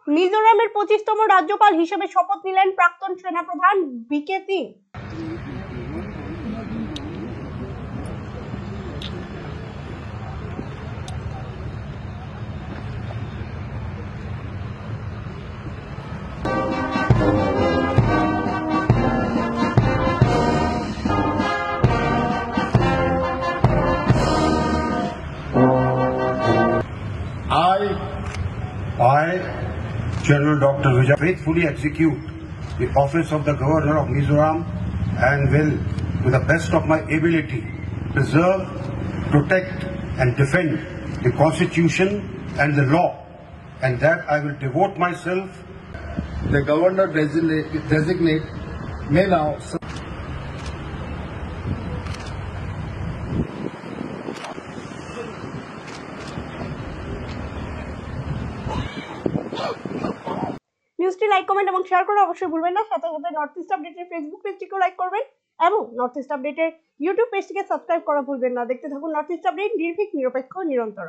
মিজোরামের 25তম রাজ্যপাল হিসেবে শপথ নিলেন প্রাক্তন সেনাপ্রধান বিকে Singh. I, General Dr. Vijay, faithfully execute the office of the Governor of Mizoram and will, to the best of my ability, preserve, protect and defend the Constitution and the law, and that I will devote myself. The Governor designate may now নিউজটি like, comment এবং share করে অবশ্যই ভুলবেন না। সাথে সাথে north east আপডেটের Facebook পেজটিকেও লাইক করবেন এবং নর্থ ইস্ট আপডেটের ইউটিউব পেজটিকে সাবস্ক্রাইব করা ভুলবেন না। দেখতে থাকুন নর্থ ইস্ট আপডেট, নির্ভীক, নিরপেক্ষ, নিরন্তর।